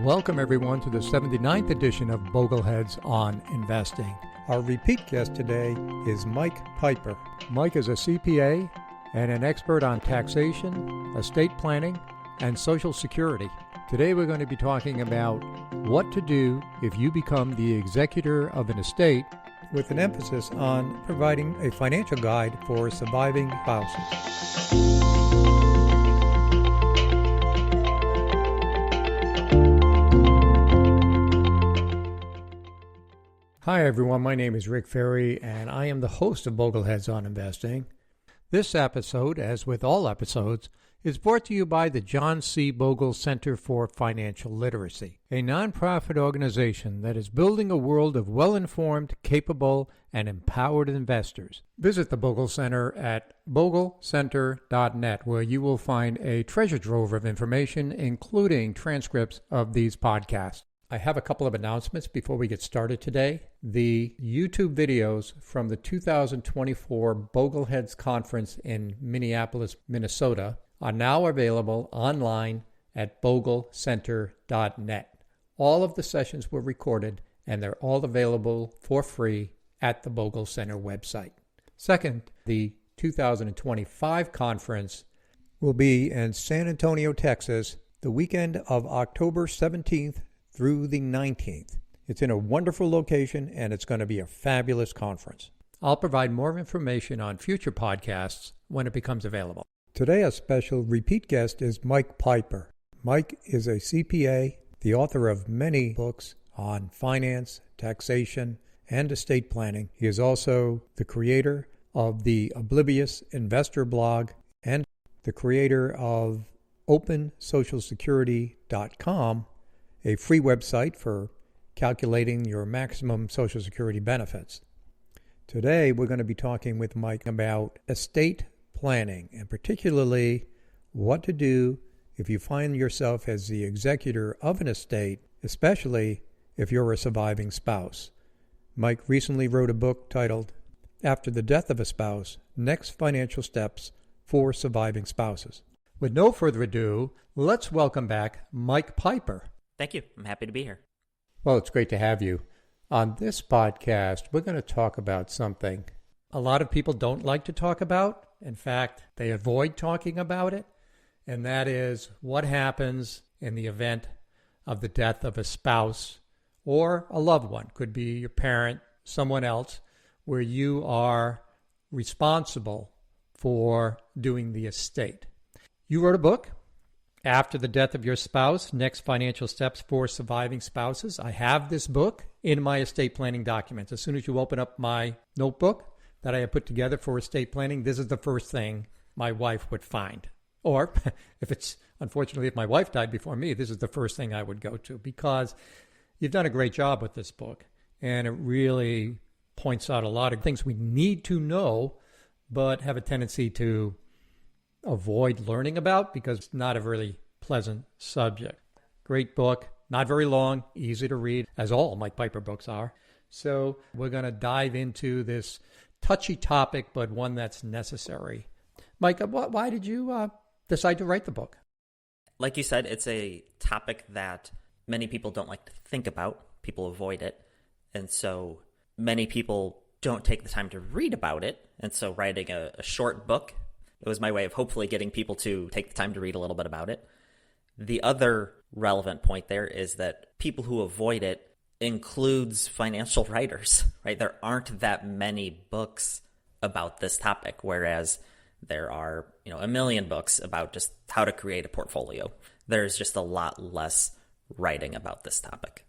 Welcome everyone to the 79th edition of Bogleheads on Investing. Our repeat guest today is Mike Piper. Mike is a CPA and an expert on taxation, estate planning, and Social Security. Today we're going to be talking about what to do if you become the executor of an estate, with an emphasis on providing a financial guide for surviving spouses. Hi everyone, my name is Rick Ferri and I am the host of Bogleheads on Investing. This episode, as with all episodes, is brought to you by the John C. Bogle Center for Financial Literacy, a nonprofit organization that is building a world of well-informed, capable, and empowered investors. Visit the Bogle Center at boglecenter.net, where you will find a treasure trove of information, including transcripts of these podcasts. I have a couple of announcements before we get started today. The YouTube videos from the 2024 Bogleheads Conference in Minneapolis, Minnesota, are now available online at boglecenter.net. All of the sessions were recorded, and they're all available for free at the Bogle Center website. Second, the 2025 conference will be in San Antonio, Texas, the weekend of October 17th through the 19th. It's in a wonderful location, and it's going to be a fabulous conference. I'll provide more information on future podcasts when it becomes available. Today, a special repeat guest is Mike Piper. Mike is a CPA, the author of many books on finance, taxation, and estate planning. He is also the creator of the Oblivious Investor blog and the creator of OpenSocialSecurity.com, a free website for calculating your maximum Social Security benefits. Today, we're going to be talking with Mike about estate planning, and particularly what to do if you find yourself as the executor of an estate, especially if you're a surviving spouse. Mike recently wrote a book titled After the Death of a Spouse, Next Financial Steps for Surviving Spouses. With no further ado, let's welcome back Mike Piper. Thank you. I'm happy to be here. Well, it's great to have you. On this podcast, we're going to talk about something a lot of people don't like to talk about. In fact, they avoid talking about it, and that is what happens in the event of the death of a spouse or a loved one. Could be your parent, someone else, where you are responsible for doing the estate. You wrote a book, After the Death of Your Spouse, Next Financial Steps for Surviving Spouses. I have this book in my estate planning documents. As soon as you open up my notebook that I have put together for estate planning, this is the first thing my wife would find. Or if my wife died before me, this is the first thing I would go to, because you've done a great job with this book. And it really points out a lot of things we need to know, but have a tendency to avoid learning about because it's not a really pleasant subject. Great book, not very long, easy to read, as all Mike Piper books are. So we're going to dive into this touchy topic, but one that's necessary. Mike, why did you decide to write the book? Like you said, it's a topic that many people don't like to think about. People avoid it. And so many people don't take the time to read about it. And so writing a short book, it was my way of hopefully getting people to take the time to read a little bit about it. The other relevant point there is that people who avoid it includes financial writers, right? There aren't that many books about this topic, whereas there are, a million books about just how to create a portfolio. There's just a lot less writing about this topic.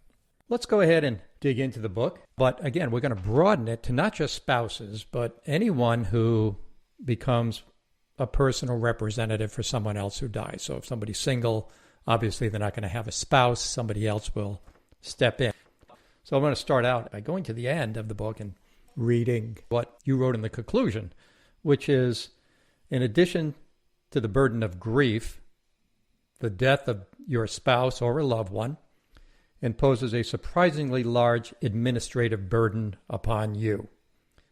Let's go ahead and dig into the book. But again, we're going to broaden it to not just spouses, but anyone who becomes a personal representative for someone else who dies. So if somebody's single, obviously they're not going to have a spouse. Somebody else will step in. So I'm going to start out by going to the end of the book and reading what you wrote in the conclusion, which is, in addition to the burden of grief, the death of your spouse or a loved one imposes a surprisingly large administrative burden upon you.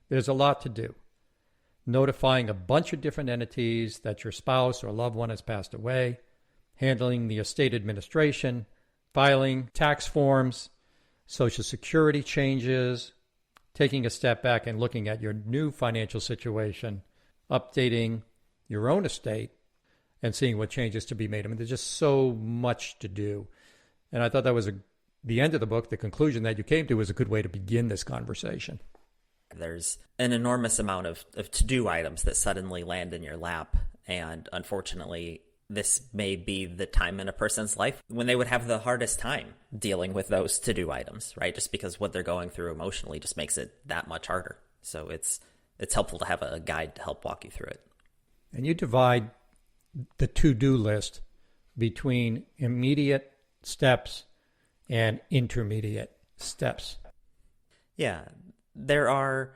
There's a lot to do. Notifying a bunch of different entities that your spouse or loved one has passed away, handling the estate administration, filing tax forms, Social Security changes, taking a step back and looking at your new financial situation, updating your own estate, and seeing what changes to be made. I mean, there's just so much to do. And I thought that was the end of the book. The conclusion that you came to was a good way to begin this conversation. There's an enormous amount of to-do items that suddenly land in your lap. And unfortunately, this may be the time in a person's life when they would have the hardest time dealing with those to-do items, right? Just because what they're going through emotionally just makes it that much harder. So it's helpful to have a guide to help walk you through it. And you divide the to-do list between immediate steps and intermediate steps. Yeah, there are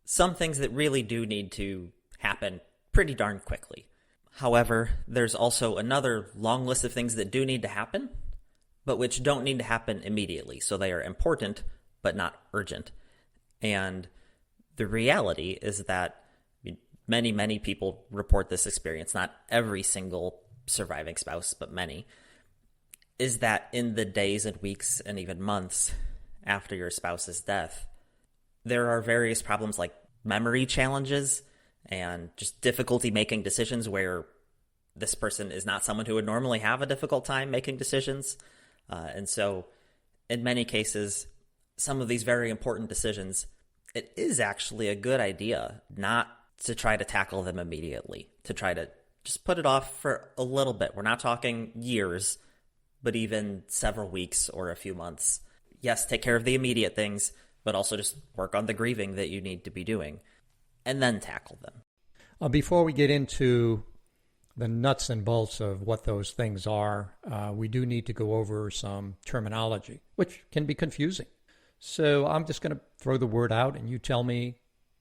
some things that really do need to happen pretty darn quickly. However, there's also another long list of things that do need to happen, but which don't need to happen immediately. So they are important, but not urgent. And the reality is that many people report this experience, not every single surviving spouse, but many, is that in the days and weeks and even months after your spouse's death, there are various problems like memory challenges and just difficulty making decisions where this person is not someone who would normally have a difficult time making decisions. And so in many cases, some of these very important decisions, it is actually a good idea not to try to tackle them immediately, to try to just put it off for a little bit. We're not talking years, but even several weeks or a few months. Yes, take care of the immediate things, but also just work on the grieving that you need to be doing, and then tackle them. Before we get into the nuts and bolts of what those things are, we do need to go over some terminology, which can be confusing. So I'm just going to throw the word out, and you tell me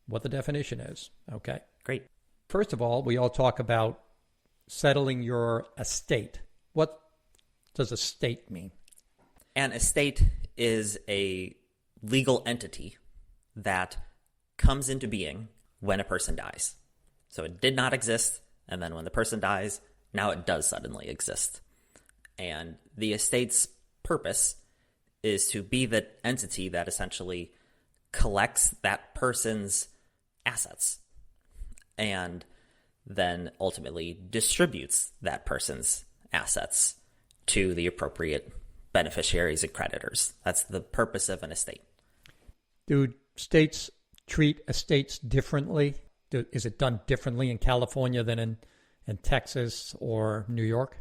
what the definition is. Okay? Great. First of all, we all talk about settling your estate. What does estate mean? An estate is a legal entity that comes into being when a person dies. So it did not exist, and then when the person dies, now it does suddenly exist. And the estate's purpose is to be the entity that essentially collects that person's assets and then ultimately distributes that person's assets to the appropriate beneficiaries and creditors. That's the purpose of an estate. Do states treat estates differently? Is it done differently in California than in Texas or New York?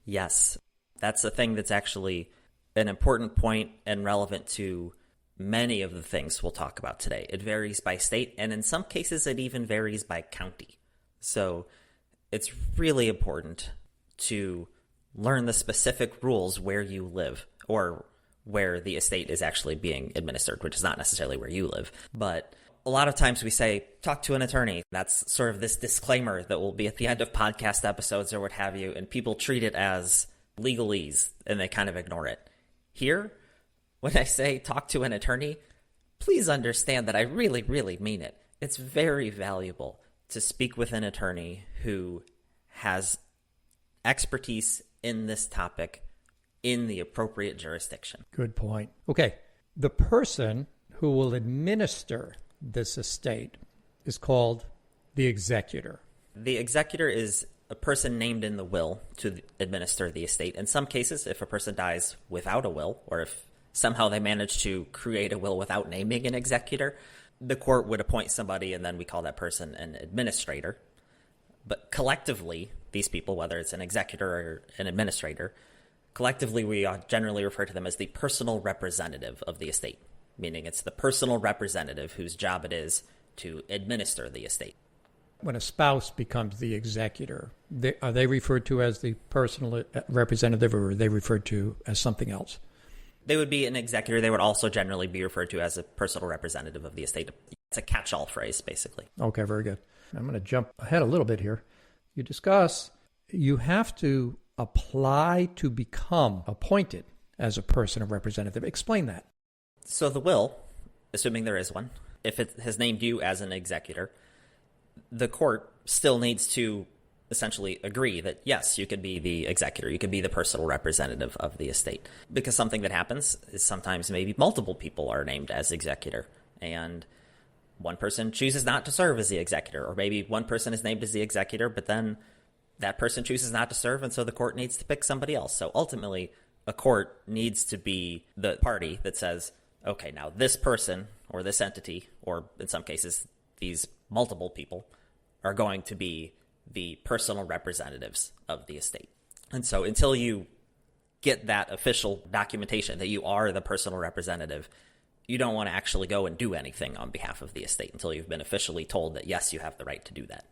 Yes. That's a thing that's actually an important point and relevant to many of the things we'll talk about today. It varies by state, and in some cases it even varies by county. So it's really important to learn the specific rules where you live, or where the estate is actually being administered, which is not necessarily where you live. But a lot of times we say, talk to an attorney. That's sort of this disclaimer that will be at the end of podcast episodes or what have you, and people treat it as legalese, and they kind of ignore it. Here, when I say talk to an attorney, please understand that I really, really mean it. It's very valuable to speak with an attorney who has expertise in this topic in the appropriate jurisdiction. Good point. Okay. The person who will administer this estate is called the executor. The executor is a person named in the will to administer the estate. In some cases, if a person dies without a will, or if somehow they manage to create a will without naming an executor, the court would appoint somebody, and then we call that person an administrator. But collectively, these people, whether it's an executor or an administrator, collectively we generally refer to them as the personal representative of the estate, meaning it's the personal representative whose job it is to administer the estate. When a spouse becomes the executor, are they referred to as the personal representative, or are they referred to as something else? They would be an executor. They would also generally be referred to as a personal representative of the estate. It's a catch-all phrase, basically. Okay, very good. I'm going to jump ahead a little bit here. You discuss you have to apply to become appointed as a personal representative. Explain that. So the will, assuming there is one, if it has named you as an executor, the court still needs to essentially agree that, yes, you could be the executor, you could be the personal representative of the estate. Because something that happens is sometimes maybe multiple people are named as executor, and one person chooses not to serve as the executor, or maybe one person is named as the executor, but then that person chooses not to serve, and so the court needs to pick somebody else. So ultimately, a court needs to be the party that says, okay, now this person or this entity, or in some cases, these multiple people, are going to be the personal representatives of the estate. And so until you get that official documentation that you are the personal representative, you don't want to actually go and do anything on behalf of the estate until you've been officially told that, yes, you have the right to do that.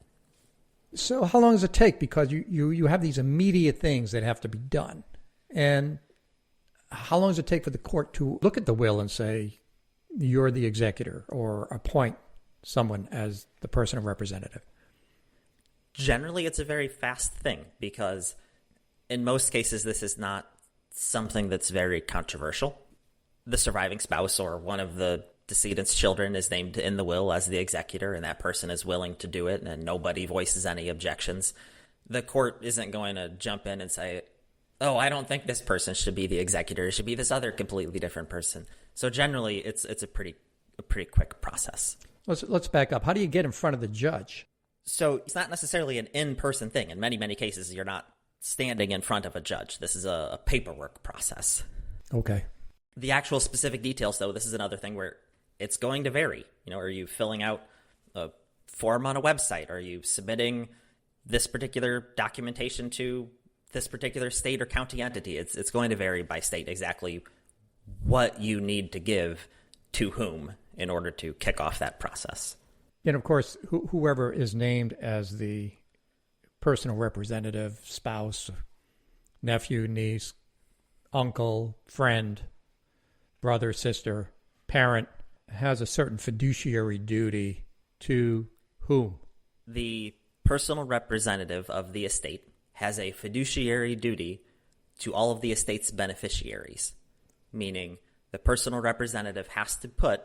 So how long does it take? Because you have these immediate things that have to be done. And how long does it take for the court to look at the will and say, you're the executor, or appoint someone as the personal representative? Generally, it's a very fast thing, because in most cases, this is not something that's very controversial. The surviving spouse or one of the decedent's children is named in the will as the executor, and that person is willing to do it, and nobody voices any objections. The court isn't going to jump in and say, oh, I don't think this person should be the executor. It should be this other completely different person. So generally, it's a pretty quick process. Let's back up. How do you get in front of the judge? So it's not necessarily an in-person thing. In many, many cases, you're not standing in front of a judge. This is a paperwork process. Okay. The actual specific details, though, this is another thing where it's going to vary. Are you filling out a form on a website? Are you submitting this particular documentation to this particular state or county entity? It's going to vary by state exactly what you need to give to whom in order to kick off that process. And of course, whoever is named as the personal representative, spouse, nephew, niece, uncle, friend, brother, sister, parent, has a certain fiduciary duty to whom? The personal representative of the estate has a fiduciary duty to all of the estate's beneficiaries, meaning the personal representative has to put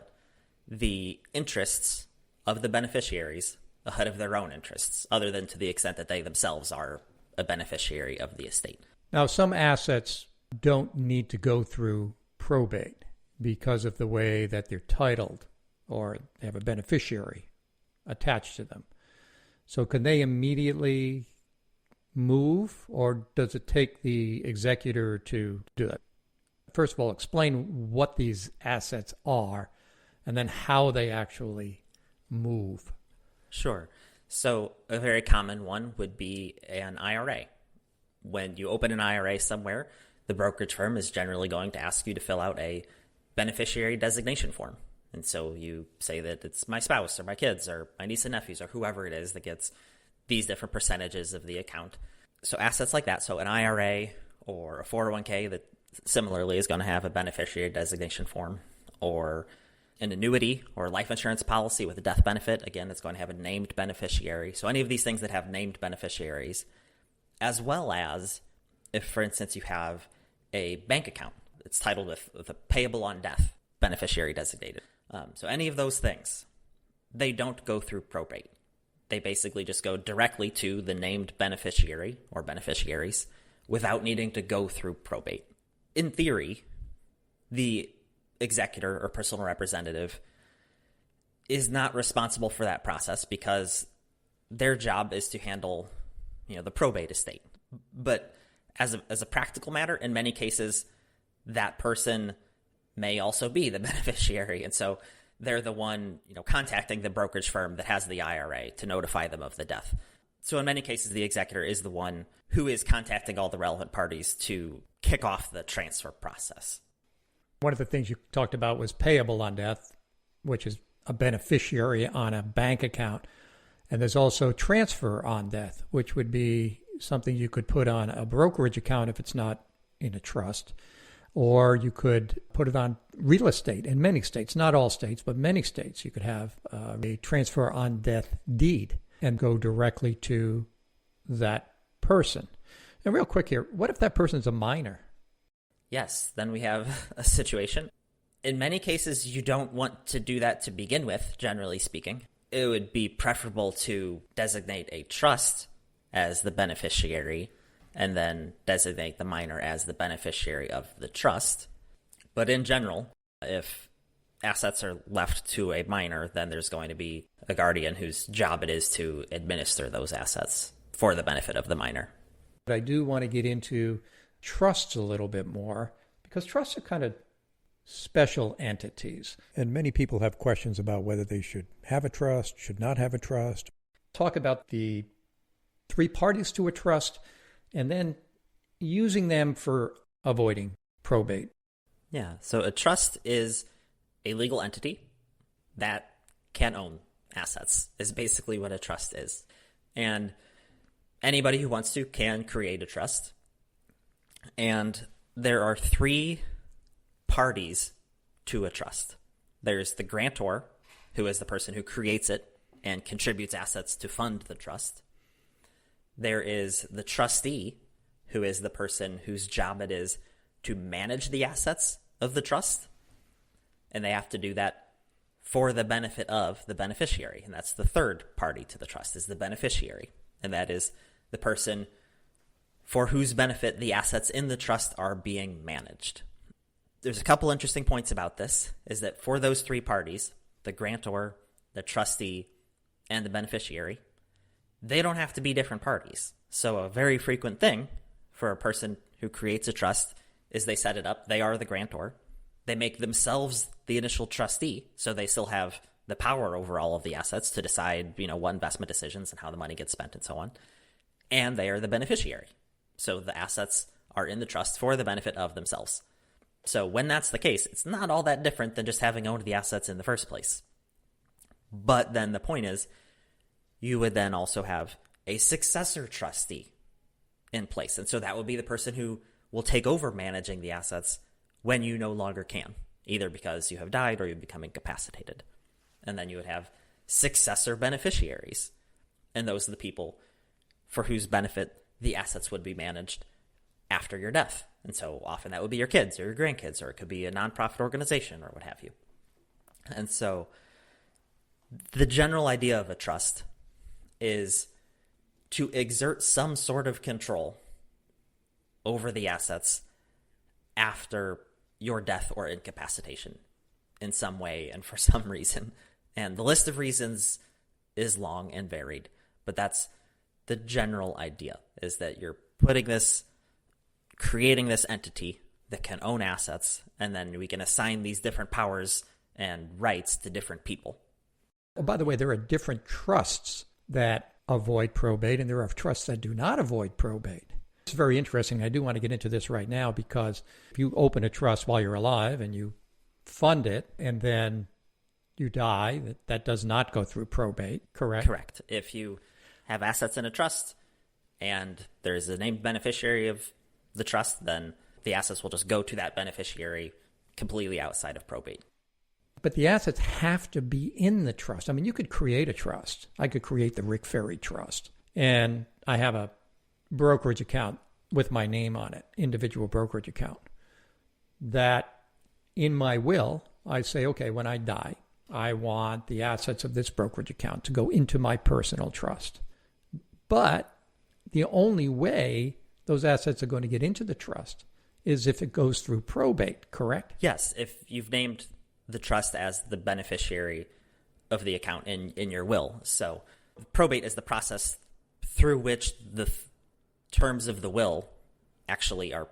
the interests of the beneficiaries ahead of their own interests, other than to the extent that they themselves are a beneficiary of the estate. Now, some assets don't need to go through probate because of the way that they're titled or they have a beneficiary attached to them. So can they immediately move, or does it take the executor to do that? First of all, explain what these assets are and then how they actually move. Sure. So a very common one would be an IRA. When you open an IRA somewhere, the brokerage firm is generally going to ask you to fill out a beneficiary designation form. And so you say that it's my spouse or my kids or my niece and nephews or whoever it is that gets these different percentages of the account. So assets like that, so an IRA or a 401k that similarly is going to have a beneficiary designation form, or an annuity or life insurance policy with a death benefit, again, it's going to have a named beneficiary. So any of these things that have named beneficiaries, as well as if, for instance, you have a bank account that's titled with a payable on death beneficiary designated. So any of those things, they don't go through probate. They basically just go directly to the named beneficiary or beneficiaries without needing to go through probate. In theory, the executor or personal representative is not responsible for that process because their job is to handle, the probate estate. But as a practical matter, in many cases, that person may also be the beneficiary, and so they're the one, contacting the brokerage firm that has the IRA to notify them of the death. So in many cases, the executor is the one who is contacting all the relevant parties to kick off the transfer process. One of the things you talked about was payable on death, which is a beneficiary on a bank account. And there's also transfer on death, which would be something you could put on a brokerage account if it's not in a trust. Or you could put it on real estate in many states, not all states, but many states. You could have a transfer on death deed and go directly to that person. And real quick here, what if that person's a minor? Yes, then we have a situation. In many cases, you don't want to do that to begin with, generally speaking. It would be preferable to designate a trust as the beneficiary and then designate the minor as the beneficiary of the trust. But in general, if assets are left to a minor, then there's going to be a guardian whose job it is to administer those assets for the benefit of the minor. But I do want to get into trusts a little bit more, because trusts are kind of special entities. And many people have questions about whether they should have a trust, should not have a trust. Talk about the three parties to a trust and then using them for avoiding probate. Yeah, so a trust is a legal entity that can own assets, is basically what a trust is. And anybody who wants to can create a trust. And there are three parties to a trust. There's the grantor, who is the person who creates it and contributes assets to fund the trust. There is the trustee, who is the person whose job it is to manage the assets of the trust. And they have to do that for the benefit of the beneficiary. And that's the third party to the trust, is the beneficiary. And that is the person for whose benefit the assets in the trust are being managed. There's a couple interesting points about this, is that for those three parties, the grantor, the trustee, and the beneficiary, they don't have to be different parties. So a very frequent thing for a person who creates a trust is they set it up, they are the grantor, they make themselves the initial trustee, so they still have the power over all of the assets to decide, what investment decisions and how the money gets spent and so on. And they are the beneficiary. So the assets are in the trust for the benefit of themselves. So when that's the case, it's not all that different than just having owned the assets in the first place. But then the point is, you would then also have a successor trustee in place. And so that would be the person who will take over managing the assets when you no longer can, either because you have died or you become incapacitated. And then you would have successor beneficiaries. And those are the people for whose benefit the assets would be managed after your death. And so often that would be your kids or your grandkids, or it could be a nonprofit organization or what have you. And so the general idea of a trust is to exert some sort of control over the assets after your death or incapacitation in some way and for some reason. And the list of reasons is long and varied, but that's the general idea, is that you're creating this entity that can own assets, and then we can assign these different powers and rights to different people. Oh, by the way, there are different trusts that avoid probate, and there are trusts that do not avoid probate. It's very interesting. I do want to get into this right now, because if you open a trust while you're alive and you fund it and then you die, that does not go through probate, correct? Correct. If you have assets in a trust and there's a named beneficiary of the trust, then the assets will just go to that beneficiary completely outside of probate. But the assets have to be in the trust. I mean, you could create a trust. I could create the Ferri Trust, and I have a brokerage account with my name on it, individual brokerage account, that in my will, I say, okay, when I die, I want the assets of this brokerage account to go into my personal trust. But the only way those assets are going to get into the trust is if it goes through probate, correct? Yes, if you've named the trust as the beneficiary of the account in your will. So probate is the process through which the terms of the will actually are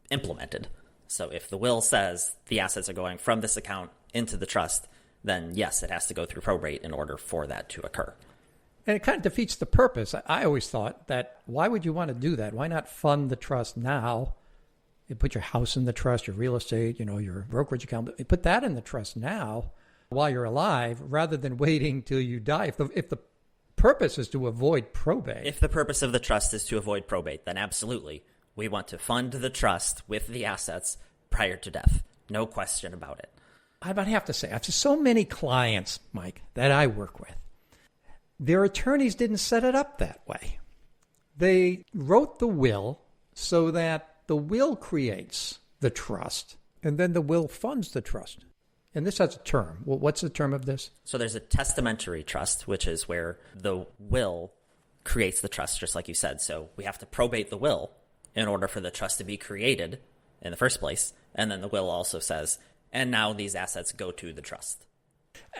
implemented. So if the will says the assets are going from this account into the trust, then yes, it has to go through probate in order for that to occur. And it kind of defeats the purpose. I always thought that, why would you want to do that? Why not fund the trust now? You put your house in the trust, your real estate, your brokerage account. You put that in the trust now while you're alive, rather than waiting till you die. If the purpose is to avoid probate. If the purpose of the trust is to avoid probate, then absolutely. We want to fund the trust with the assets prior to death. No question about it. I would have to say, I have so many clients, Mike, that I work with. Their attorneys didn't set it up that way. They wrote the will so that the will creates the trust, and then the will funds the trust. And this has a term. Well, what's the term of this? So there's a testamentary trust, which is where the will creates the trust, just like you said. So we have to probate the will in order for the trust to be created in the first place. And then the will also says, and now these assets go to the trust.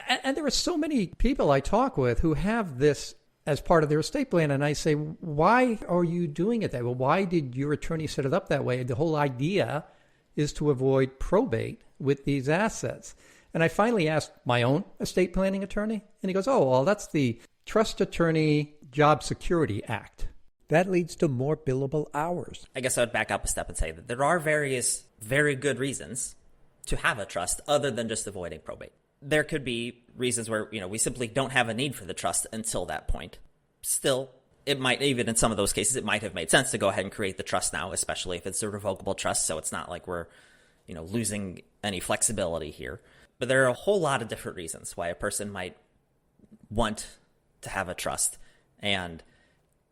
And there are so many people I talk with who have this as part of their estate plan. And I say, why are you doing it that way? Why did your attorney set it up that way? The whole idea is to avoid probate with these assets. And I finally asked my own estate planning attorney, and he goes, oh, well, that's the Trust Attorney Job Security Act. That leads to more billable hours. I guess I would back up a step and say that there are various very good reasons to have a trust other than just avoiding probate. There could be reasons where, we simply don't have a need for the trust until that point. Still, it might, even in some of those cases, it might have made sense to go ahead and create the trust now, especially if it's a revocable trust, so it's not like we're, losing any flexibility here. But there are a whole lot of different reasons why a person might want to have a trust. And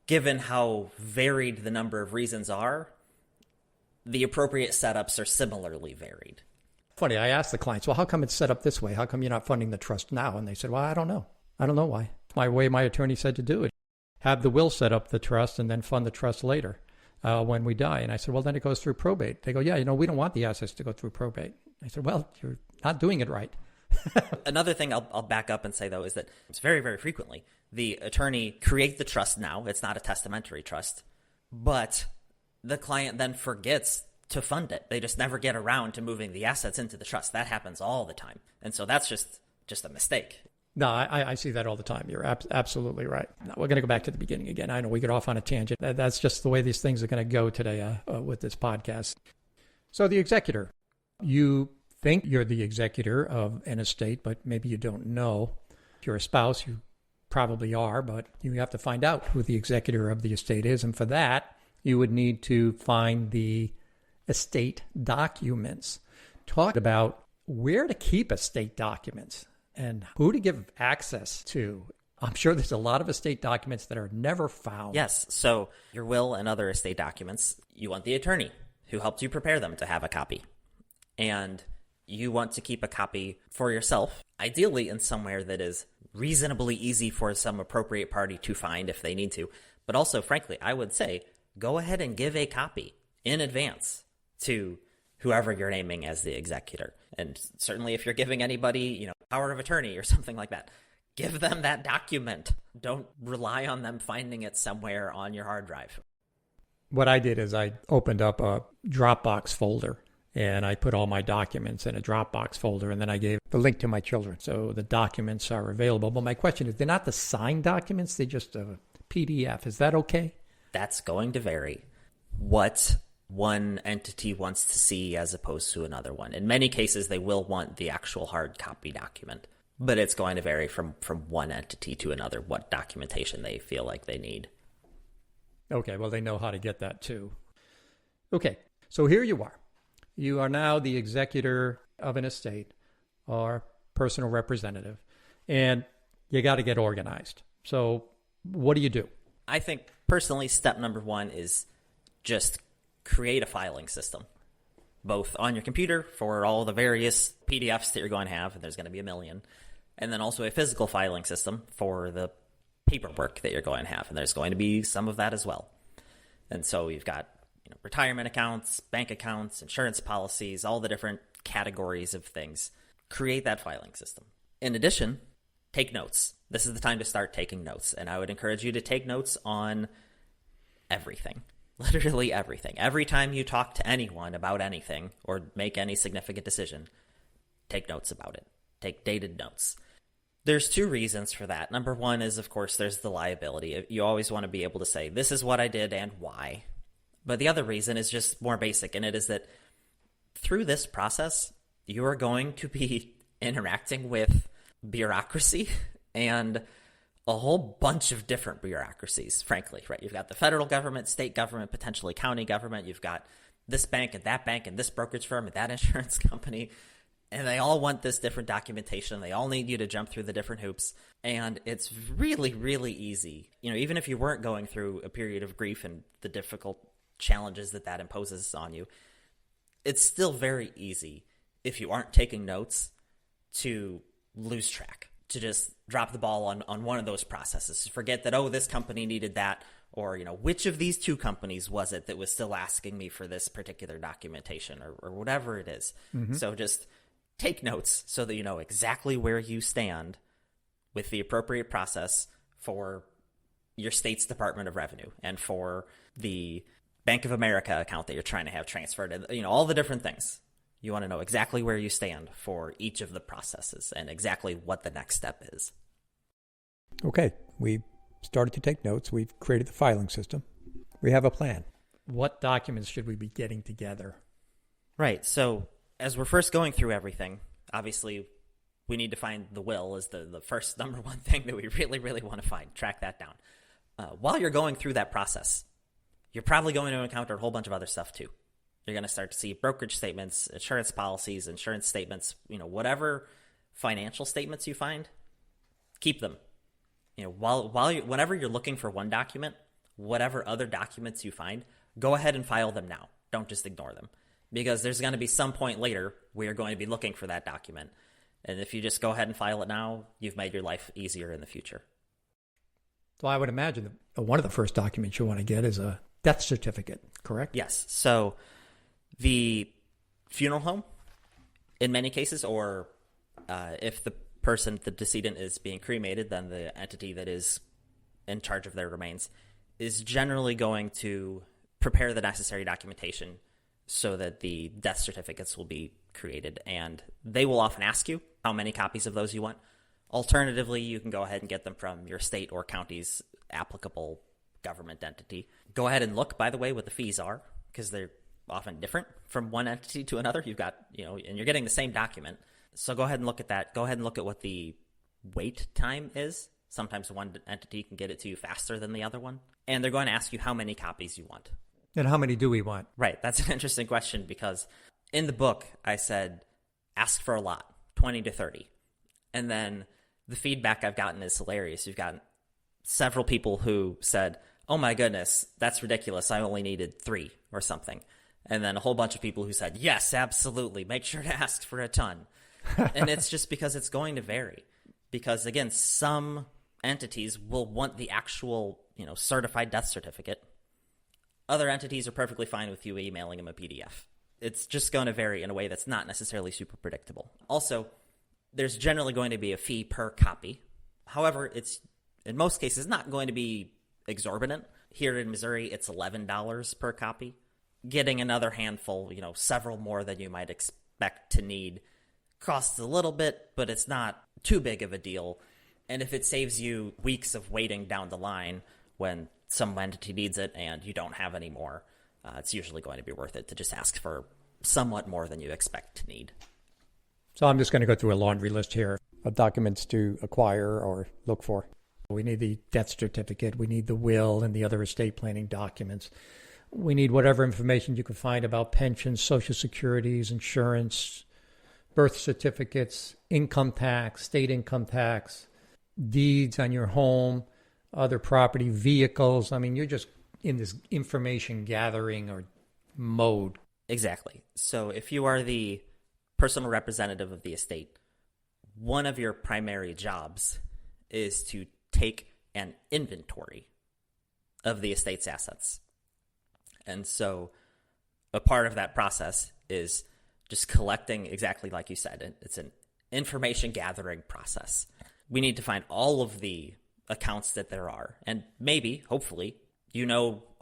given how varied the number of reasons are, the appropriate setups are similarly varied. Funny, I asked the clients, well, how come it's set up this way? How come you're not funding the trust now? And they said, well, I don't know. I don't know why. It's my way my attorney said to do it. Have the will set up the trust and then fund the trust later when we die. And I said, well, then it goes through probate. They go, yeah, we don't want the assets to go through probate. I said, well, you're not doing it right. Another thing I'll back up and say, though, is that it's very, very frequently the attorney create the trust now. It's not a testamentary trust, but the client then forgets to fund it. They just never get around to moving the assets into the trust. That happens all the time. And so that's just a mistake. No, I see that all the time. You're absolutely right. Now, we're going to go back to the beginning again. I know we get off on a tangent. That's just the way these things are going to go today with this podcast. So the executor, you think you're the executor of an estate, but maybe you don't know. If you're a spouse, you probably are, but you have to find out who the executor of the estate is. And for that, you would need to find the estate documents. Talk about where to keep estate documents and who to give access to. I'm sure there's a lot of estate documents that are never found. Yes. So your will and other estate documents, you want the attorney who helped you prepare them to have a copy. And you want to keep a copy for yourself, ideally in somewhere that is reasonably easy for some appropriate party to find if they need to. But also, frankly, I would say, go ahead and give a copy in advance to whoever you're naming as the executor. And certainly if you're giving anybody, power of attorney or something like that, give them that document. Don't rely on them finding it somewhere on your hard drive. What I did is I opened up a Dropbox folder and I put all my documents in a Dropbox folder, and then I gave the link to my children. So the documents are available. But my question is, they're not the signed documents, they're just a PDF. Is that okay? That's going to vary what one entity wants to see as opposed to another one. In many cases, they will want the actual hard copy document, but it's going to vary from one entity to another, what documentation they feel like they need. Okay, well, they know how to get that too. Okay, so here you are. You are now the executor of an estate or personal representative, and you got to get organized. So what do you do? I think personally, step number one is just create a filing system, both on your computer for all the various PDFs that you're going to have, and there's going to be a million, and then also a physical filing system for the paperwork that you're going to have, and there's going to be some of that as well. And so you've got retirement accounts, bank accounts, insurance policies, all the different categories of things. Create that filing system. In addition, take notes. This is the time to start taking notes, and I would encourage you to take notes on everything. Literally everything. Every time you talk to anyone about anything or make any significant decision, take notes about it. Take dated notes. There's two reasons for that. Number one is, of course, there's the liability. You always want to be able to say, this is what I did and why. But the other reason is just more basic, and it is that through this process, you are going to be interacting with bureaucracy and a whole bunch of different bureaucracies, frankly, right? You've got the federal government, state government, potentially county government. You've got this bank and this brokerage firm and that insurance company. And they all want this different documentation. They all need you to jump through the different hoops. And it's really, really easy. Even if you weren't going through a period of grief and the difficult challenges that imposes on you, it's still very easy, if you aren't taking notes, to lose track. to just drop the ball on one of those processes. Forget that, oh, this company needed that, or, which of these two companies was it that was still asking me for this particular documentation, or whatever it is. Mm-hmm. So just take notes so that you know exactly where you stand with the appropriate process for your state's Department of Revenue and for the Bank of America account that you're trying to have transferred, and all the different things. You want to know exactly where you stand for each of the processes and exactly what the next step is. Okay, we started to take notes. We've created the filing system. We have a plan. What documents should we be getting together? Right, so as we're first going through everything, obviously we need to find the will is the first number one thing that we really, really want to find. Track that down. While you're going through that process, you're probably going to encounter a whole bunch of other stuff too. You're going to start to see brokerage statements, insurance policies, insurance statements, whatever financial statements you find, keep them. Whenever you're looking for one document, whatever other documents you find, go ahead and file them now. Don't just ignore them, because there's going to be some point later where you're going to be looking for that document. And if you just go ahead and file it now, you've made your life easier in the future. So I would imagine that one of the first documents you want to get is a death certificate, correct? Yes. So the funeral home, in many cases, or if the decedent is being cremated, then the entity that is in charge of their remains is generally going to prepare the necessary documentation so that the death certificates will be created. And they will often ask you how many copies of those you want. Alternatively, you can go ahead and get them from your state or county's applicable government entity. Go ahead and look, by the way, what the fees are, because they're often different from one entity to another. You've got, and you're getting the same document. So go ahead and look at that. Go ahead and look at what the wait time is. Sometimes one entity can get it to you faster than the other one. And they're going to ask you how many copies you want. And how many do we want? Right. That's an interesting question, because in the book, I said, ask for a lot, 20 to 30. And then the feedback I've gotten is hilarious. You've gotten several people who said, oh my goodness, that's ridiculous. I only needed 3 or something. And then a whole bunch of people who said, yes, absolutely. Make sure to ask for a ton. And it's just because it's going to vary. Because, again, some entities will want the actual, certified death certificate. Other entities are perfectly fine with you emailing them a PDF. It's just going to vary in a way that's not necessarily super predictable. Also, there's generally going to be a fee per copy. However, it's, in most cases, not going to be exorbitant. Here in Missouri, it's $11 per copy. Getting another handful, several more than you might expect to need, costs a little bit, but it's not too big of a deal. And if it saves you weeks of waiting down the line when some entity needs it and you don't have any more, it's usually going to be worth it to just ask for somewhat more than you expect to need. So I'm just going to go through a laundry list here of documents to acquire or look for. We need the death certificate. We need the will and the other estate planning documents. We need whatever information you can find about pensions, Social Securities, insurance, birth certificates, income tax, state income tax, deeds on your home, other property, vehicles. I mean, you're just in this information gathering or mode. Exactly. So if you are the personal representative of the estate, one of your primary jobs is to take an inventory of the estate's assets. And so a part of that process is just collecting, exactly like you said. It's an information gathering process. We need to find all of the accounts that there are. And maybe, hopefully,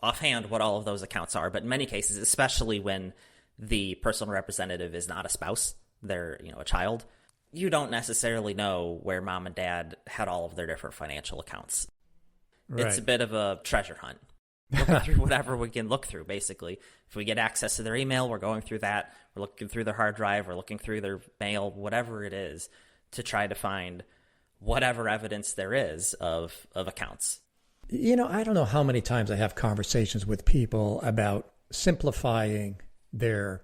offhand what all of those accounts are. But in many cases, especially when the personal representative is not a spouse, they're a child, you don't necessarily know where mom and dad had all of their different financial accounts. Right. It's a bit of a treasure hunt. Looking through whatever we can look through, basically. If we get access to their email, we're going through that. We're looking through their hard drive. We're looking through their mail, whatever it is, to try to find whatever evidence there is of accounts. I don't know how many times I have conversations with people about simplifying their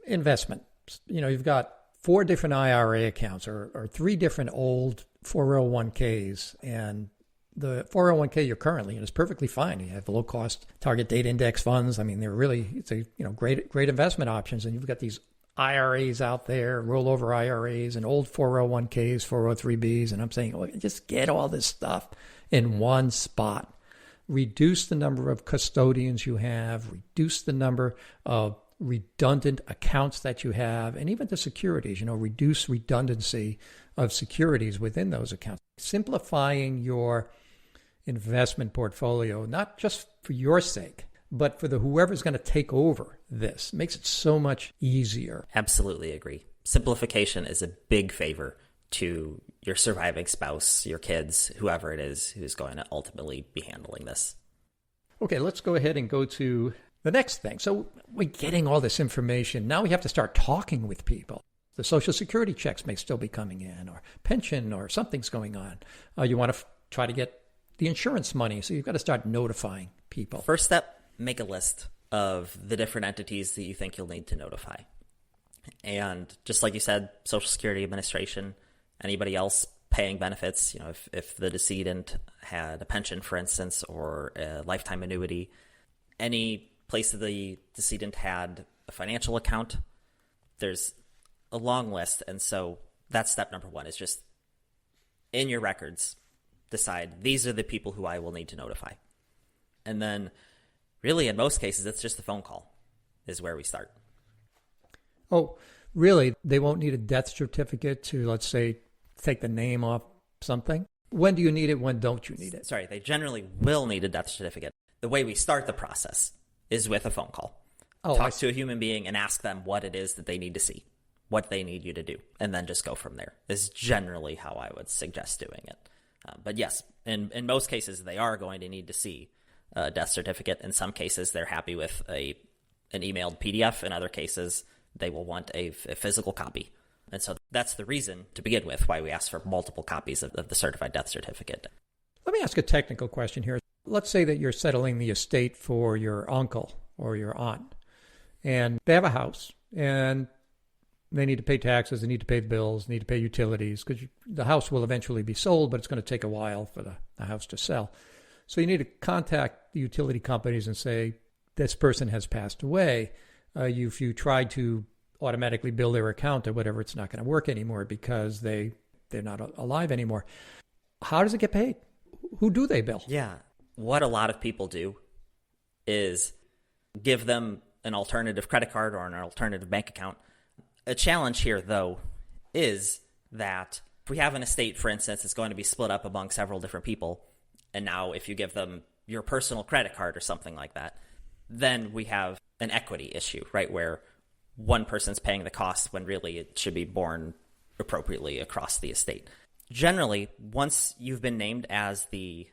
investment. You've got 4 different IRA accounts or 3 different old 401ks, and the 401k you're currently in is perfectly fine. You have low cost target date index funds. I mean, it's a great investment options, and you've got these IRAs out there, rollover IRAs and old 401ks, 403bs. And I'm saying, well, just get all this stuff in one spot. Reduce the number of custodians you have, reduce the number of redundant accounts that you have, and even the securities, reduce redundancy of securities within those accounts. Simplifying your investment portfolio, not just for your sake, but for whoever's going to take over this, makes it so much easier. Absolutely agree. Simplification is a big favor to your surviving spouse, your kids, whoever it is who's going to ultimately be handling this. Okay, let's go ahead and go to the next thing. So we're getting all this information. Now we have to start talking with people. The Social Security checks may still be coming in, or pension, or something's going on. You want to try to get the insurance money, so you've got to start notifying people. First step, make a list of the different entities that you think you'll need to notify. And just like you said, Social Security Administration, anybody else paying benefits, if the decedent had a pension, for instance, or a lifetime annuity, any place that the decedent had a financial account, there's a long list. And so that's step number one, is just in your records, decide these are the people who I will need to notify. And then really in most cases, it's just a phone call is where we start. Oh, really? They won't need a death certificate to, let's say, take the name off something? When do you need it? When don't you need it? Sorry, they generally will need a death certificate. The way we start the process is with a phone call. Talk to a human being and ask them what it is that they need to see, what they need you to do, and then just go from there is generally how I would suggest doing it. But yes, in most cases, they are going to need to see a death certificate. In some cases, they're happy with an emailed PDF. In other cases, they will want a physical copy. And so that's the reason, to begin with, why we ask for multiple copies of the certified death certificate. Let me ask a technical question here. Let's say that you're settling the estate for your uncle or your aunt, and they have a house, and they need to pay taxes, they need to pay the bills, need to pay utilities, because the house will eventually be sold, but it's going to take a while for the house to sell. So you need to contact the utility companies and say, this person has passed away. If you try to automatically bill their account or whatever, it's not going to work anymore because they're not alive anymore. How does it get paid? Who do they bill? Yeah. What a lot of people do is give them an alternative credit card or an alternative bank account. A challenge here, though, is that if we have an estate, for instance, it's going to be split up among several different people, and now if you give them your personal credit card or something like that, then we have an equity issue, right, where one person's paying the cost when really it should be borne appropriately across the estate. Generally, once you've been named as the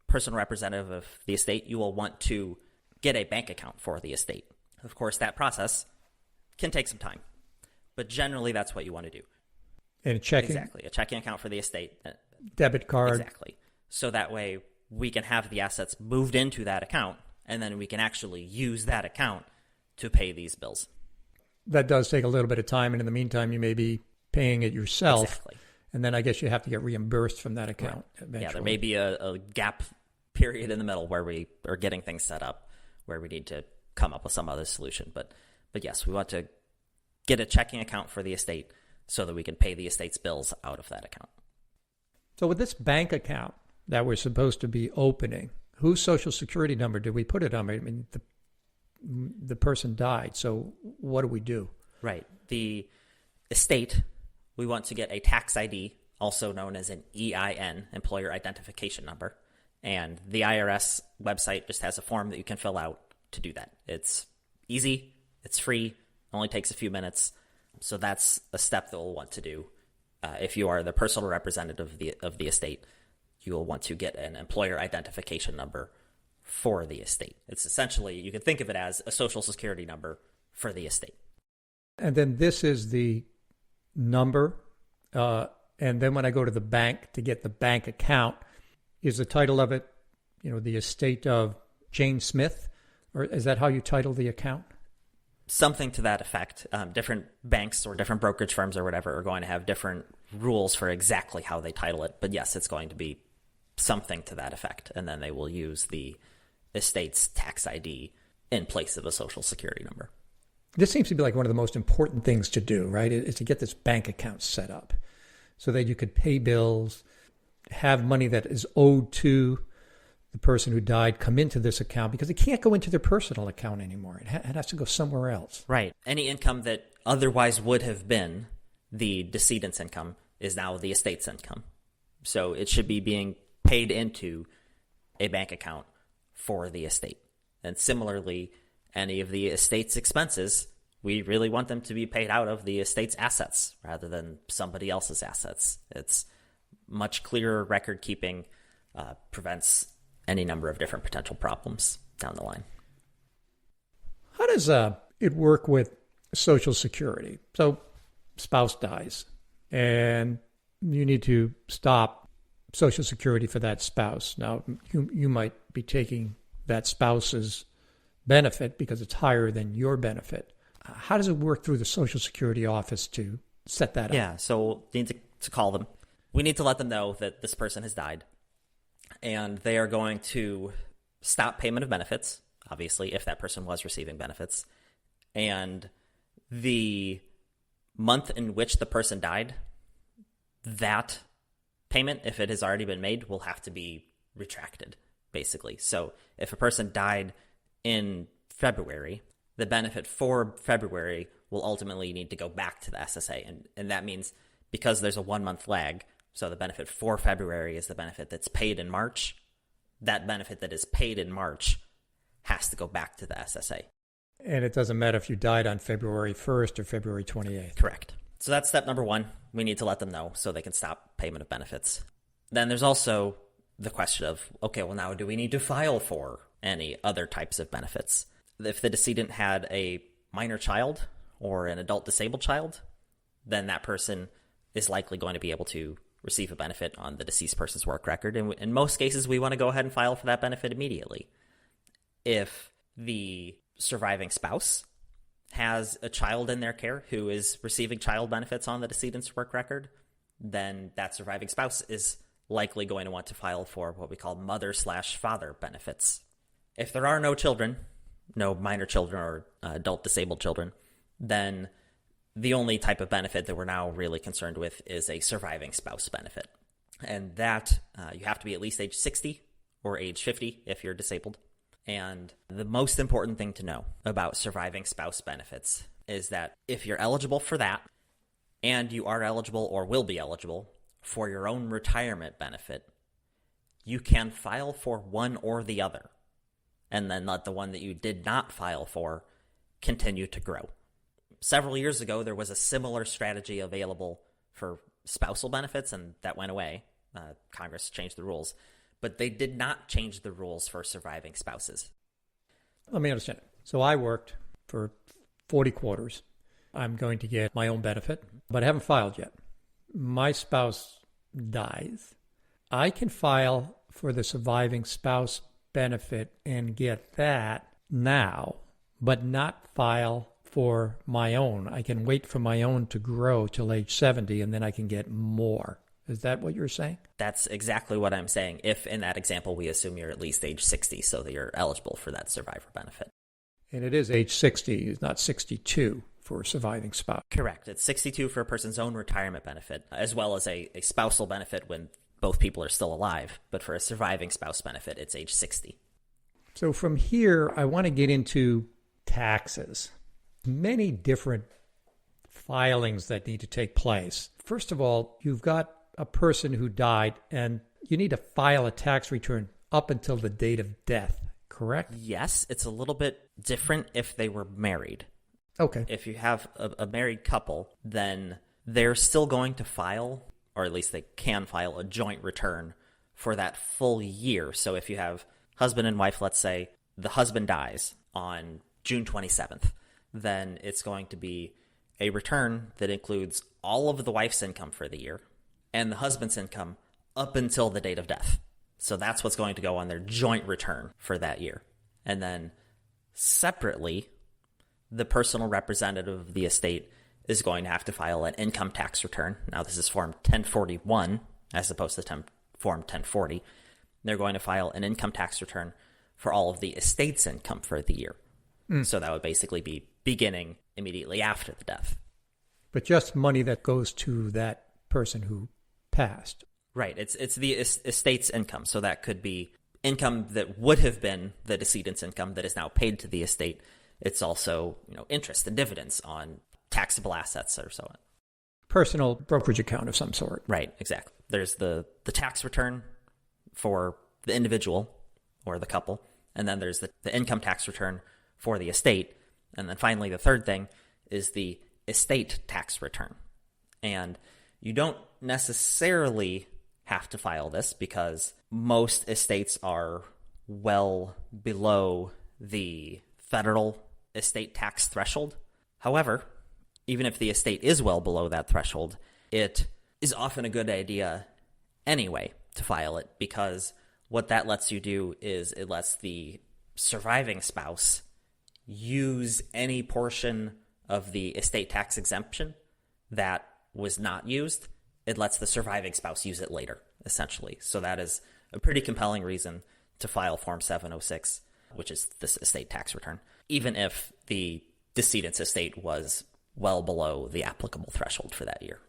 personal representative of the estate, you will want to get a bank account for the estate. Of course, that process can take some time, but generally that's what you want to do. And a checking? Exactly, a checking account for the estate. Debit card? Exactly. So that way we can have the assets moved into that account, and then we can actually use that account to pay these bills. That does take a little bit of time, and in the meantime, you may be paying it yourself. Exactly. And then I guess you have to get reimbursed from that account eventually. Yeah, there may be a gap period in the middle where we are getting things set up, where we need to come up with some other solution. But yes, we want to get a checking account for the estate so that we can pay the estate's bills out of that account. So with this bank account that we're supposed to be opening, whose Social Security number did we put it on? I mean, the person died, so what do we do? Right. The estate, we want to get a tax ID, also known as an EIN, Employer Identification Number. And the IRS website just has a form that you can fill out to do that. It's easy, it's free, only takes a few minutes. So that's a step that we'll want to do. If you are the personal representative of the estate, you will want to get an Employer Identification Number for the estate. It's essentially, you can think of it as a Social Security number for the estate. And then this is the number. And then when I go to the bank to get the bank account, is the title of it, the estate of Jane Smith? Or is that how you title the account? Something to that effect. Different banks or different brokerage firms or whatever are going to have different rules for exactly how they title it. But yes, it's going to be something to that effect. And then they will use the estate's tax ID in place of a Social Security number. This seems to be like one of the most important things to do, right? Is to get this bank account set up so that you could pay bills, have money that is owed to the person who died come into this account, because it can't go into their personal account anymore. It has to go somewhere else. Right. Any income that otherwise would have been the decedent's income is now the estate's income. So it should be being paid into a bank account for the estate. And similarly, any of the estate's expenses, we really want them to be paid out of the estate's assets rather than somebody else's assets. It's much clearer record keeping, prevents any number of different potential problems down the line. How does it work with Social Security? So spouse dies and you need to stop Social Security for that spouse. Now, you might be taking that spouse's benefit because it's higher than your benefit. How does it work through the Social Security office to set that up? Yeah, so you need to call them. We need to let them know that this person has died, and they are going to stop payment of benefits, obviously, if that person was receiving benefits. And the month in which the person died, that payment, if it has already been made, will have to be retracted, basically. So if a person died in February, the benefit for February will ultimately need to go back to the SSA. And that means because there's a 1 month lag, so the benefit for February is the benefit that's paid in March, that benefit that is paid in March has to go back to the SSA. And it doesn't matter if you died on February 1st or February 28th. Correct. So that's step number one. We need to let them know so they can stop payment of benefits. Then there's also the question of, okay, well, now do we need to file for any other types of benefits? If the decedent had a minor child or an adult disabled child, then that person is likely going to be able to receive a benefit on the deceased person's work record. And in most cases, we want to go ahead and file for that benefit immediately. If the surviving spouse has a child in their care who is receiving child benefits on the decedent's work record, then that surviving spouse is likely going to want to file for what we call mother/father benefits. If there are no children, no minor children or adult disabled children, then the only type of benefit that we're now really concerned with is a surviving spouse benefit. And that you have to be at least age 60 or age 50 if you're disabled. And the most important thing to know about surviving spouse benefits is that if you're eligible for that, and you are eligible or will be eligible for your own retirement benefit, you can file for one or the other, and then let the one that you did not file for continue to grow. Several years ago, there was a similar strategy available for spousal benefits, and that went away. Congress changed the rules. But they did not change the rules for surviving spouses. Let me understand it. So I worked for 40 quarters. I'm going to get my own benefit, but I haven't filed yet. My spouse dies. I can file for the surviving spouse benefit and get that now, but not file for my own. I can wait for my own to grow till age 70, and then I can get more. Is that what you're saying? That's exactly what I'm saying. If in that example, we assume you're at least age 60 so that you're eligible for that survivor benefit. And it is age 60, not 62 for a surviving spouse. Correct. It's 62 for a person's own retirement benefit, as well as a spousal benefit when both people are still alive. But for a surviving spouse benefit, it's age 60. So from here, I want to get into taxes. Many different filings that need to take place. First of all, you've got a person who died, and you need to file a tax return up until the date of death, correct? Yes, it's a little bit different if they were married. Okay. If you have a married couple, then they're still going to file, or at least they can file, a joint return for that full year. So if you have husband and wife, let's say the husband dies on June 27th, then it's going to be a return that includes all of the wife's income for the year and the husband's income up until the date of death. So that's what's going to go on their joint return for that year. And then separately, the personal representative of the estate is going to have to file an income tax return. Now, this is Form 1041 as opposed to Form 1040. They're going to file an income tax return for all of the estate's income for the year. So that would basically be beginning immediately after the death. But just money that goes to that person who passed. Right. It's the estate's income. So that could be income that would have been the decedent's income that is now paid to the estate. It's also, interest and dividends on taxable assets or so on. Personal brokerage account of some sort. Right, exactly. There's the tax return for the individual or the couple, and then there's the income tax return for the estate. And then finally, the third thing is the estate tax return. And you don't necessarily have to file this because most estates are well below the federal estate tax threshold. However, even if the estate is well below that threshold, it is often a good idea anyway to file it, because what that lets you do is it lets the surviving spouse use any portion of the estate tax exemption that was not used. It lets the surviving spouse use it later, essentially. So that is a pretty compelling reason to file Form 706, which is this estate tax return, even if the decedent's estate was well below the applicable threshold for that year.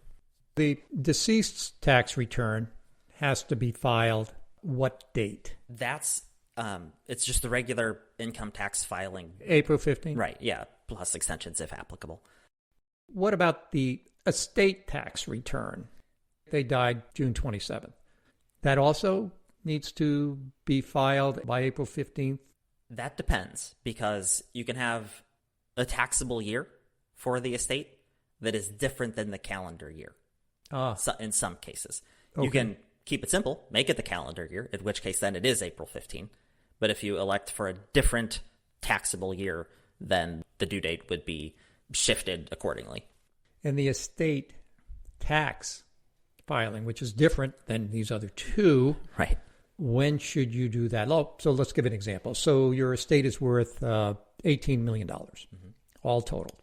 The deceased's tax return has to be filed what date? That's it's just the regular income tax filing. April 15th? Right, yeah, plus extensions if applicable. What about the estate tax return? They died June 27th. That also needs to be filed by April 15th? That depends, because you can have a taxable year for the estate that is different than the calendar year. So in some cases. Okay. You can keep it simple, make it the calendar year, in which case then it is April 15. But if you elect for a different taxable year, then the due date would be shifted accordingly. And the estate tax filing, which is different than these other two. Right. When should you do that? So let's give an example. So your estate is worth $18 million, all total.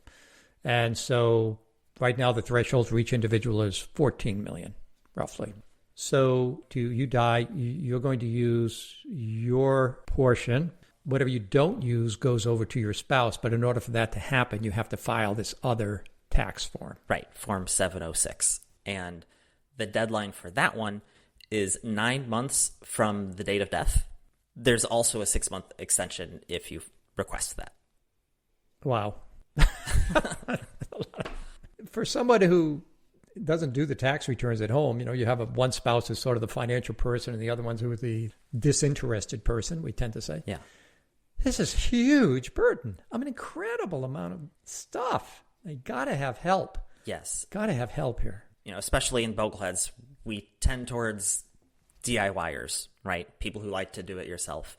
And so right now the threshold for each individual is $14 million, roughly. So you die, you're going to use your portion. Whatever you don't use goes over to your spouse. But in order for that to happen, you have to file this other tax form. Right, Form 706. And the deadline for that one is 9 months from the date of death. There's also a 6-month extension if you request that. Wow. For somebody who doesn't do the tax returns at home, you have one spouse who's sort of the financial person and the other one's who is the disinterested person, we tend to say. Yeah. This is a huge burden. An incredible amount of stuff. They got to have help. Yes. Got to have help here. Especially in Bogleheads, we tend towards DIYers, right? People who like to do it yourself,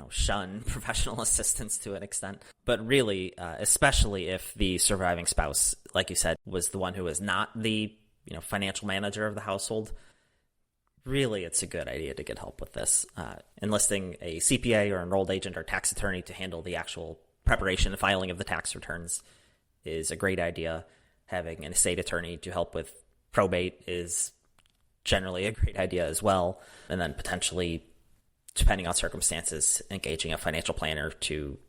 shun professional assistance to an extent. But really, especially if the surviving spouse, like you said, was the one who was not the, financial manager of the household, really it's a good idea to get help with this. Enlisting a CPA or enrolled agent or tax attorney to handle the actual preparation and filing of the tax returns is a great idea. Having an estate attorney to help with probate is generally a great idea as well. And then potentially, depending on circumstances, engaging a financial planner to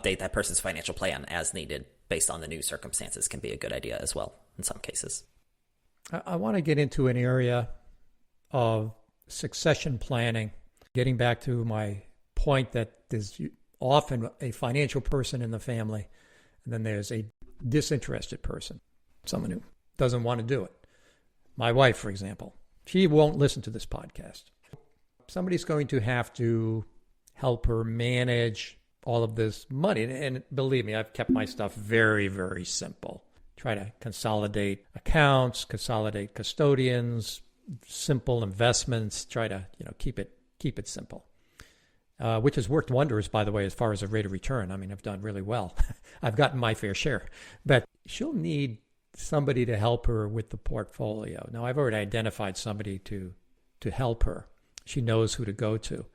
update that person's financial plan as needed based on the new circumstances can be a good idea as well in some cases. I want to get into an area of succession planning, getting back to my point that there's often a financial person in the family, and then there's a disinterested person, someone who doesn't want to do it. My wife, for example, she won't listen to this podcast. Somebody's going to have to help her manage all of this money. And believe me, I've kept my stuff very, very simple. Try to consolidate accounts, consolidate custodians, simple investments, try to keep it simple. Which has worked wonders, by the way, as far as a rate of return. I've done really well. I've gotten my fair share. But she'll need somebody to help her with the portfolio. Now, I've already identified somebody to help her. She knows who to go to.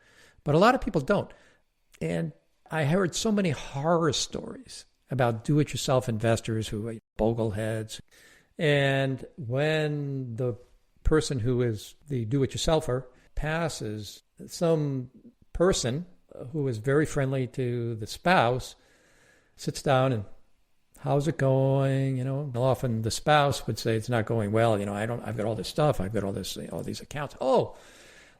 But a lot of people don't. And I heard so many horror stories about do-it-yourself investors who are Bogleheads. And when the person who is the do-it-yourselfer passes, some person who is very friendly to the spouse sits down and how's it going? Often the spouse would say it's not going well. I've got all this stuff. I've got all this, all these accounts. Oh,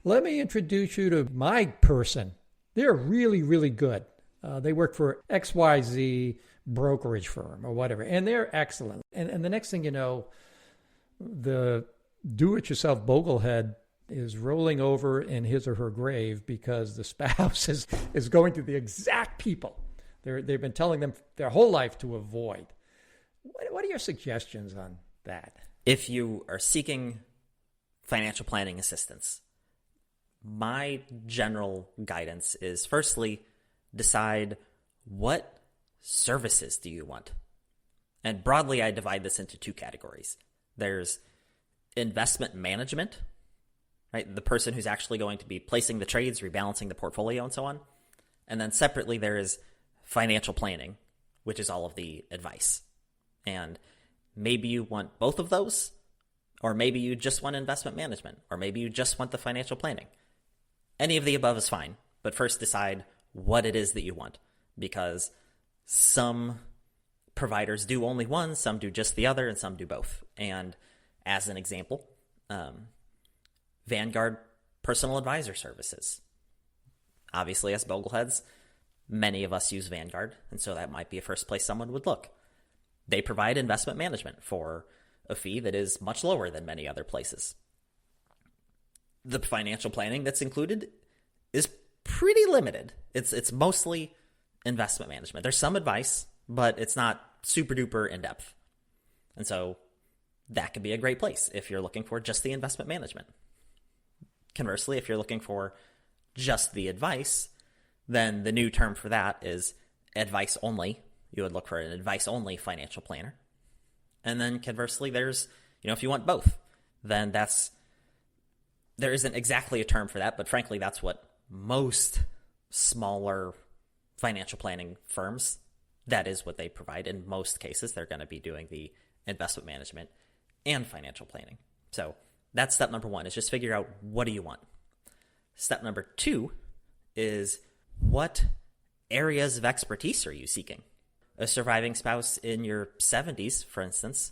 let me introduce you to my person. They're really, really good. They work for XYZ brokerage firm or whatever, and they're excellent. And the next thing you know, the do-it-yourself Boglehead is rolling over in his or her grave because the spouse is going to the exact people they've been telling them their whole life to avoid. What are your suggestions on that? If you are seeking financial planning assistance, my general guidance is firstly, decide what services do you want. And broadly, I divide this into two categories. There's investment management, right? The person who's actually going to be placing the trades, rebalancing the portfolio, and so on. And then separately, there is financial planning, which is all of the advice. And maybe you want both of those, or maybe you just want investment management, or maybe you just want the financial planning. Any of the above is fine, but first decide what it is that you want, because some providers do only one, some do just the other, and some do both. And as an example, Vanguard Personal Advisor Services. Obviously, as Bogleheads, many of us use Vanguard, and so that might be a first place someone would look. They provide investment management for a fee that is much lower than many other places. The financial planning that's included is pretty limited. It's mostly investment management. There's some advice, but it's not super duper in depth. And so that could be a great place if you're looking for just the investment management. Conversely, if you're looking for just the advice, then the new term for that is advice only. You would look for an advice only financial planner. And then conversely, there's, if you want both, then there isn't exactly a term for that, but frankly, that's what most smaller financial planning firms, that is what they provide. In most cases, they're going to be doing the investment management and financial planning. So that's step number one, is just figure out what do you want. Step number two is what areas of expertise are you seeking? A surviving spouse in your 70s, for instance,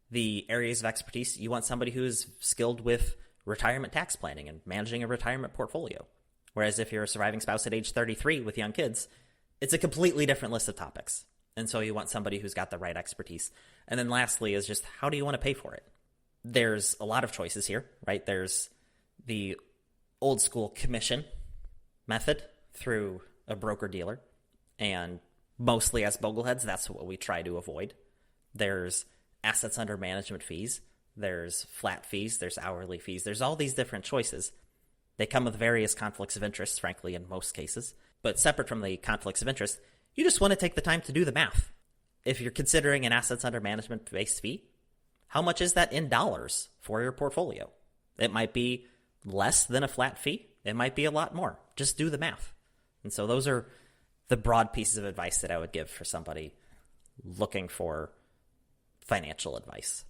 the areas of expertise, you want somebody who's skilled with retirement tax planning and managing a retirement portfolio. Whereas if you're a surviving spouse at age 33 with young kids, it's a completely different list of topics. And so you want somebody who's got the right expertise. And then lastly is just, how do you want to pay for it? There's a lot of choices here, right? There's the old school commission method through a broker-dealer. And mostly as Bogleheads, that's what we try to avoid. There's assets under management fees. There's flat fees. There's hourly fees. There's all these different choices. They come with various conflicts of interest, frankly, in most cases. But separate from the conflicts of interest, you just want to take the time to do the math. If you're considering an assets under management based fee, how much is that in dollars for your portfolio? It might be less than a flat fee. It might be a lot more. Just do the math. And so those are the broad pieces of advice that I would give for somebody looking for financial advice.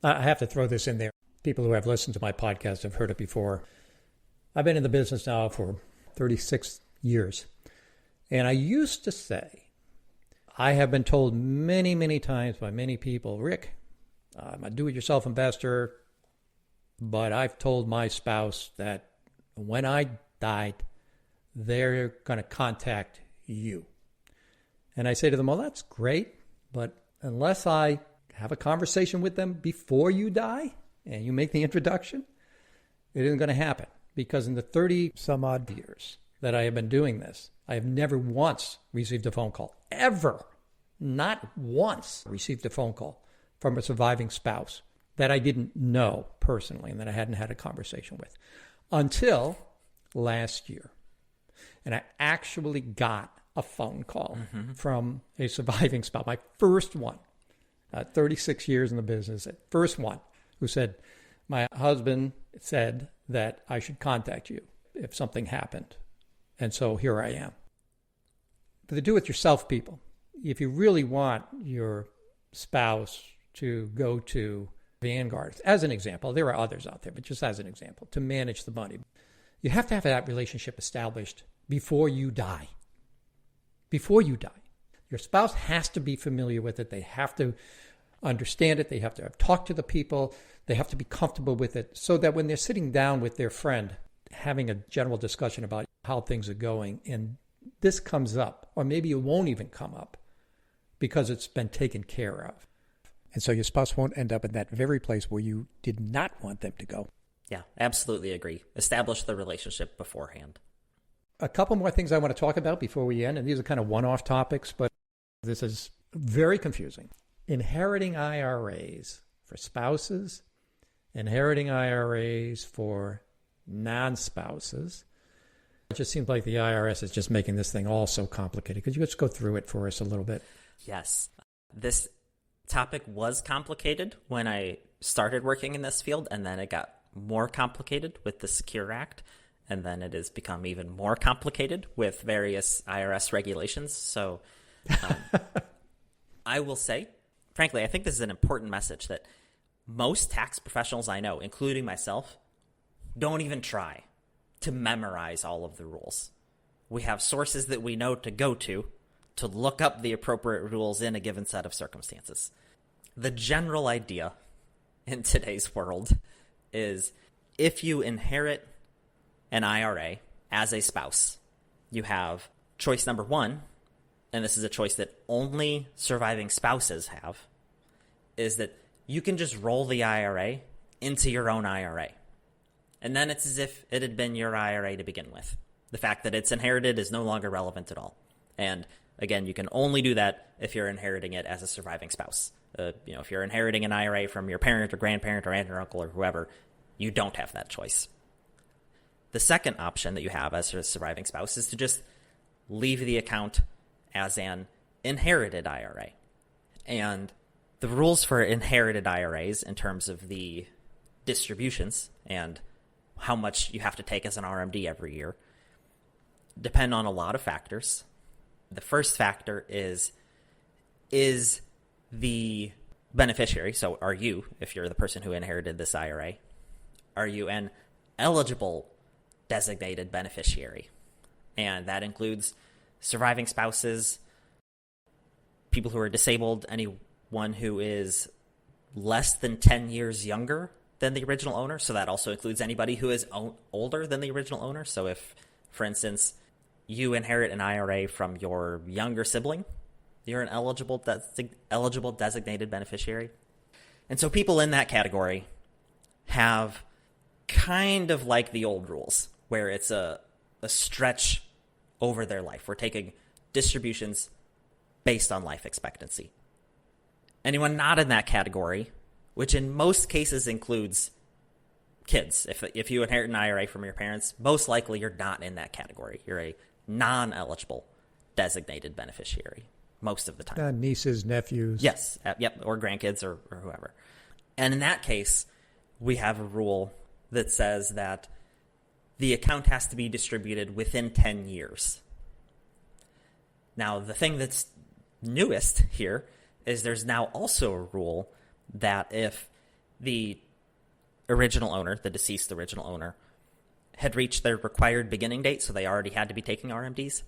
I have to throw this in there. People who have listened to my podcast have heard it before. I've been in the business now for 36 years. And I used to say, I have been told many, many times by many people, Rick, I'm a do-it-yourself investor, but I've told my spouse that when I died, they're going to contact you. And I say to them, well, that's great, but unless I have a conversation with them before you die and you make the introduction, it isn't going to happen. Because in the 30 some odd years that I have been doing this, I have never once received a phone call, ever, not once received a phone call from a surviving spouse that I didn't know personally and that I hadn't had a conversation with until last year. And I actually got a phone call from a surviving spouse, my first one, 36 years in the business, first one, who said, my husband said that I should contact you if something happened. And so here I am. For the do-it-yourself people, if you really want your spouse to go to Vanguard, as an example, there are others out there, but just as an example, to manage the money, you have to have that relationship established before you die. Before you die. Your spouse has to be familiar with it. They have to understand it. They have to talk to the people. They have to be comfortable with it so that when they're sitting down with their friend, having a general discussion about how things are going, and this comes up, or maybe it won't even come up because it's been taken care of. And so your spouse won't end up in that very place where you did not want them to go. Yeah, absolutely agree. Establish the relationship beforehand. A couple more things I want to talk about before we end, and these are kind of one-off topics, but this is very confusing. Inheriting IRAs for spouses, inheriting IRAs for non-spouses. It just seems like the IRS is just making this thing all so complicated. Could you just go through it for us a little bit? Yes. This topic was complicated when I started working in this field, and then it got more complicated with the Secure Act, and then it has become even more complicated with various IRS regulations. So I will say, frankly, I think this is an important message that most tax professionals I know, including myself, don't even try to memorize all of the rules. We have sources that we know to go to look up the appropriate rules in a given set of circumstances. The general idea in today's world is if you inherit an IRA as a spouse, you have choice number one, and this is a choice that only surviving spouses have, is that you can just roll the IRA into your own IRA. And then it's as if it had been your IRA to begin with. The fact that it's inherited is no longer relevant at all. And again, you can only do that if you're inheriting it as a surviving spouse. If you're inheriting an IRA from your parent or grandparent or aunt or uncle or whoever, you don't have that choice. The second option that you have as a surviving spouse is to just leave the account as an inherited IRA. And the rules for inherited IRAs in terms of the distributions and how much you have to take as an RMD every year depend on a lot of factors. The first factor is the beneficiary, so are you, if you're the person who inherited this IRA, are you an eligible designated beneficiary? And that includes surviving spouses, people who are disabled, anyone who is less than 10 years younger than the original owner. So that also includes anybody who is older than the original owner. So if, for instance, you inherit an IRA from your younger sibling, you're an eligible designated beneficiary. And so people in that category have kind of like the old rules, where it's a stretch over their life. We're taking distributions based on life expectancy. Anyone not in that category, which in most cases includes kids. If you inherit an IRA from your parents, most likely you're not in that category. You're a non-eligible designated beneficiary most of the time. Nieces, nephews. Yes, or grandkids or whoever. And in that case, we have a rule that says that the account has to be distributed within 10 years. Now, the thing that's newest here is there's now also a rule that if the original owner, the deceased original owner, had reached their required beginning date, so they already had to be taking RMDs,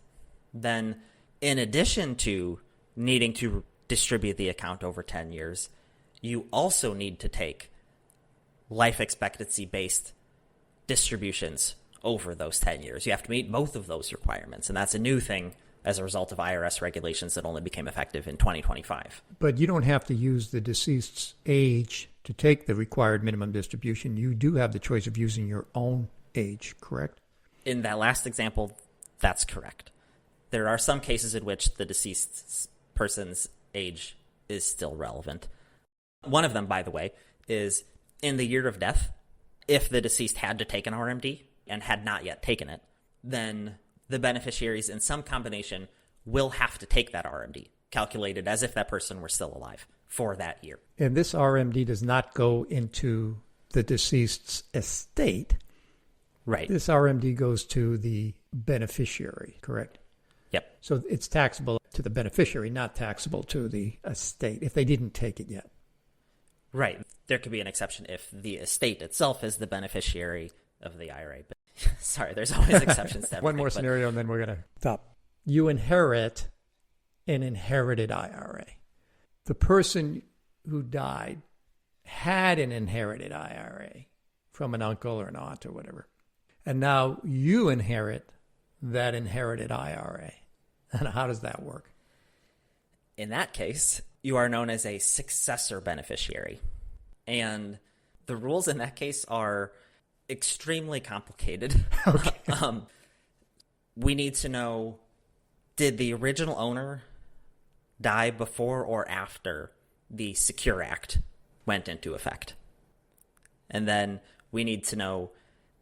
then in addition to needing to distribute the account over 10 years, you also need to take life expectancy-based distributions over those 10 years. You have to meet both of those requirements, and that's a new thing as a result of IRS regulations that only became effective in 2025. But you don't have to use the deceased's age to take the required minimum distribution. You do have the choice of using your own age, correct? In that last example, that's correct. There are some cases in which the deceased person's age is still relevant. One of them, by the way, is in the year of death, if the deceased had to take an RMD and had not yet taken it, then the beneficiaries in some combination will have to take that RMD, calculated as if that person were still alive for that year. And this RMD does not go into the deceased's estate. Right. This RMD goes to the beneficiary, correct? Yep. So it's taxable to the beneficiary, not taxable to the estate if they didn't take it yet. Right. There could be an exception if the estate itself is the beneficiary of the IRA. But sorry, there's always exceptions to everything. One more scenario and then we're going to stop. You inherit an inherited IRA. The person who died had an inherited IRA from an uncle or an aunt or whatever. And now you inherit that inherited IRA. And how does that work? In that case, you are known as a successor beneficiary. And the rules in that case are extremely complicated. Okay. We need to know, did the original owner die before or after the Secure Act went into effect? And then we need to know,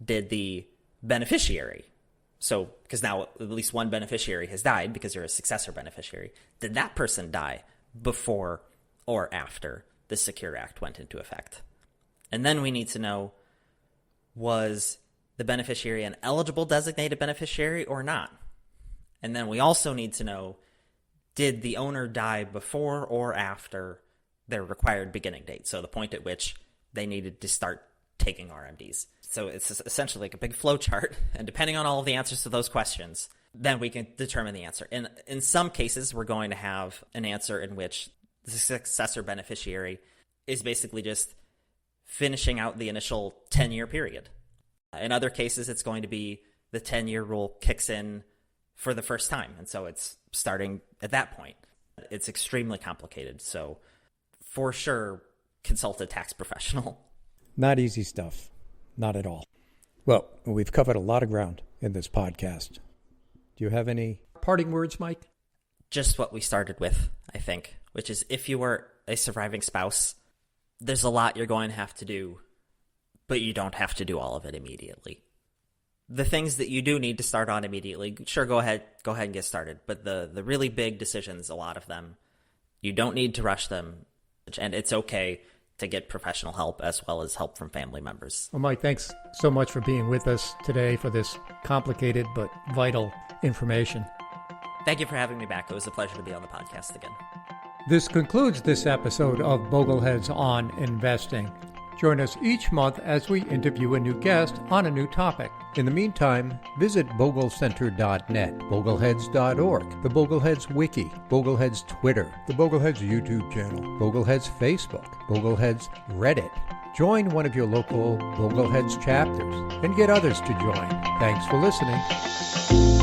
did the beneficiary, so because now at least one beneficiary has died because you're a successor beneficiary, did that person die before or after the Secure Act went into effect? And then we need to know, was the beneficiary an eligible designated beneficiary or not? And then we also need to know, did the owner die before or after their required beginning date? So the point at which they needed to start taking RMDs. So it's essentially like a big flow chart. And depending on all of the answers to those questions, then we can determine the answer. And in some cases, we're going to have an answer in which the successor beneficiary is basically just finishing out the initial 10-year period. In other cases, it's going to be the 10-year rule kicks in for the first time. And so it's starting at that point. It's extremely complicated. So for sure, consult a tax professional. Not easy stuff. Not at all. Well, we've covered a lot of ground in this podcast. Do you have any parting words, Mike? Just what we started with, I think, which is if you are a surviving spouse, there's a lot you're going to have to do, but you don't have to do all of it immediately. The things that you do need to start on immediately, sure, go ahead and get started. But the really big decisions, a lot of them, you don't need to rush them, and it's okay to get professional help as well as help from family members. Well, Mike, thanks so much for being with us today for this complicated but vital information. Thank you for having me back. It was a pleasure to be on the podcast again. This concludes this episode of Bogleheads on Investing. Join us each month as we interview a new guest on a new topic. In the meantime, visit boglecenter.net, bogleheads.org, the Bogleheads Wiki, Bogleheads Twitter, the Bogleheads YouTube channel, Bogleheads Facebook, Bogleheads Reddit. Join one of your local Bogleheads chapters and get others to join. Thanks for listening.